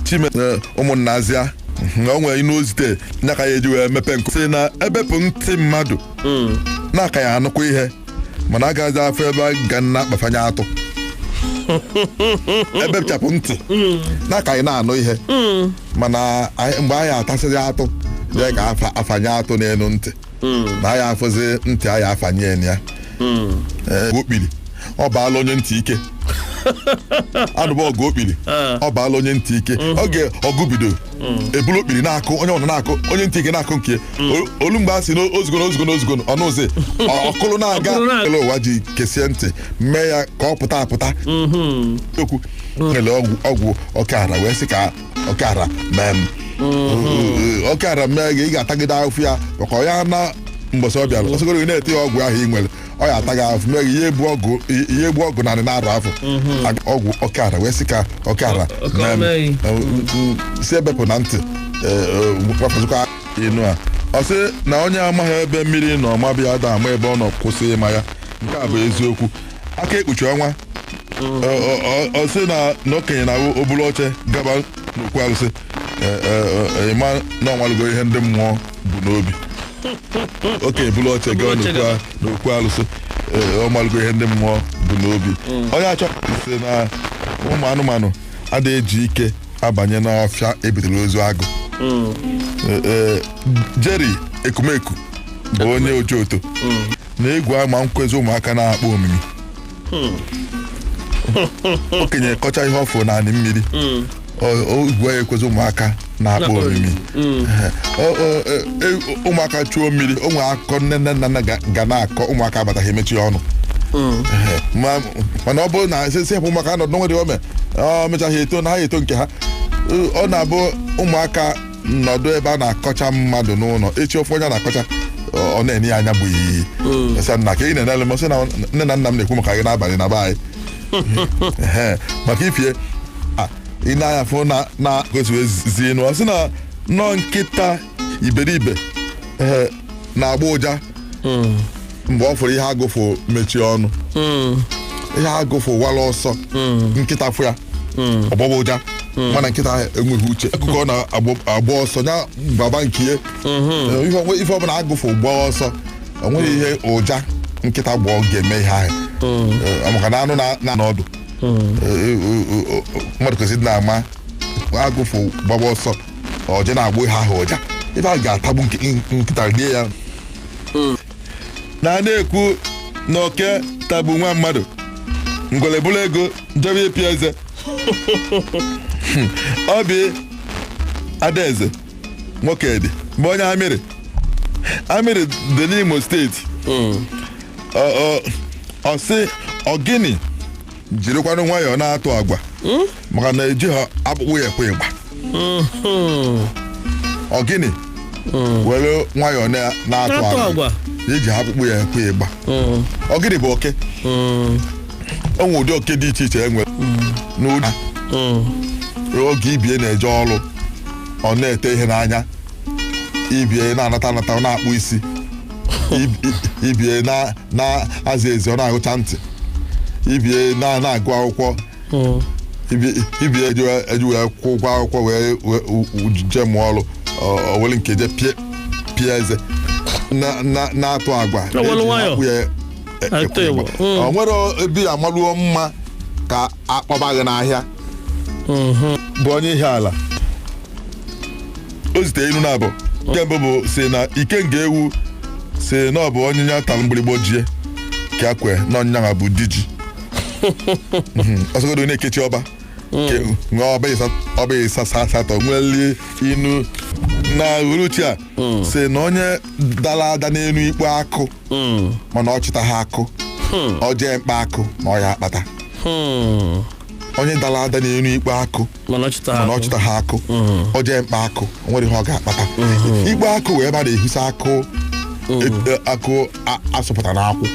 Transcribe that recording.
chime ụmụnna azịa o nwere inu ozite nya ka ya eji wee mepe nkụ sị na ebepụ ntị mmadụ na-aka ya anụkwa ihe mana agaghịzi afọ ebe a ga na-akpafanye atụ ebepụchapụ ntị na-aka anyị na-anụ ihe mana mgbe anyị atasịrị atụ ya ga afanye atụ n'elu ntị na anyị afụzi ntị anyị afanye ya okpiri ọ baala onye ntị ike anụba ọgụ okpiri ọ baala onye ntị ike oge ọgụ bido ebulu okpiri na-akụ onye ọna na-akụ onye ntị ike na-akụ nke olu mgbe a sị n'ozugbo ọnụ ụzọ ọkụlụ na-aga ele ụwa ji kesie ntị mee ya ka ọ pụta apụta okwu nwere ọgwụ ọkara wee sị ka ọkara mee ọkara mee gị ị ga-atagide ahụfụ ya maka ya na mbọsị ọ bịara ọsọgoro gị na-ete ya ọgwụ ahụ ị nwere ọ ya ataghị ahụfụ mee gị ihe egbu ọgwụ narị na-arụ afọ ọgwụ ọkara wee sị ka ọkara si ebepụ na ntị wafụzụkwa inu a ọ sị na onye amaghị ebe mmiri na ọmabịa ada ama ebe ọ nọ kwụsị ịma ya nke a bụ eziokwu aka ekpuchi ọnwa ọ sị na okenye na obulu oche gaba n'okwu alụsị ịma na ọnwalugo ihe ndị mmụọ bụ n'obi okenye bulu oche gaba n'okwu alụsị ọnwalugo ihe ndị mmụọ bụ n'obi onye achọ sị na ụmụ anụmanụ adịghị eji ike abanye n'ọfịa ebitere ozu agụ Jerry Ekumeku bụ onye ojoto na egwu ama nkwezi ụmụaka na-akpọ omimi okenye kọcha ihe ọfụ naanị mmiri igwe ya ekwezi ụmụaka na-akpọ omimi ụmụaka chuo mmiri o nwere akụkọ nne nna ga na-akọ ụmụaka abataghị emechi ọnụ mana ọ bụrụ na sepụ ụmụaka nọdụ nwere ome mechaghị eto na ha eto nke ha ọ na-abụ ụmụaka nọdụ ebe a na-akọcha mmadụ n'ụlọ echi ofe onye na-akọcha ọ na-enye ya anya bụ iyi nna ka ị na-enele m sị na nne na nna m na-ekwu maka gị n'abalị na be anyị maka ifie ị na-anya fụ na kwesịrị inu ọ sị na nọọ nkịta iberibe na-agba ụja mgbe ọ fụrụ ihe agụfụ mechie ọnụ ihe agụfụ wala ọsọ nkịta fụ ya ọgbọgba ụja mana nkịta enweghị uche akụkọ ọ na-agba ọsọ ya baba nke ife ọ bụla agụfụ gbaa ọsọ enweghị ihe ụja nkịta gbaa ga-eme ihe ahụ maka na anụ na n'ọdụ mmadụ kwesịrị na-ama agụfụ gbaba ọsọ ọje na-agba ihe ahụ ụja ife ahụ ga-atagbu nkịta rie ya na-ekwu na oke tagbu nwa mmadụ ngwele bụrụ ego njebe ịpịa eze ọ bụ Adaeze nwoke dị bụ onye amịrị dị n'Imo steeti ọ sị ọgịnị jirikwanụ nwayọọ na-atụ agwa maka na eji ha akpụkpụ ya ekwe ịgba ọgịnị were nwayọọ na-atụ agwa eji ha akpụkpụ ya ekwe ịgba ọgịnị bụ oke o nwere ụdị oke dị iche iche e nwere n'ụdị oge ibie na-eje ọrụ ọ na-ete ihe n'anya ibie na-anata ọ na-akpụ isi ibie na-aza ezi ọ na-agụcha ntị ibie na-agụ akwụkwọ ibie eji wee kwụ ụgwọ akwụkwọ wee je mụọ ọrụ o were nke je pịa eze na-atụ agwa o nwere ebe amaluo mma ka akpọba gị n'ahịa bụ onye ihe ala o zite inu na-abụ nke mbụ bụ si na Ikenga Ewu si na ọ bụ onye ya tara mgbịrịgba jie ka akwe na ọnya ha bụ diji ọsọgodo na-ekechi ọba ọba asatọ nwere inu na uruchi a si na onye dara ada n'elu ikpe akụ mana ọ chịta ha akụ ọ jee mkpa akụ na ọ ya akpata onye dara ada n'elu ikpe akụ mana ọ chịta ha akụ ọ jee mkpa akụ o nwere ihe ọ ga-akpata ikpe akụ wee ebe a na-ehusa akụ asụpụta n'akwụ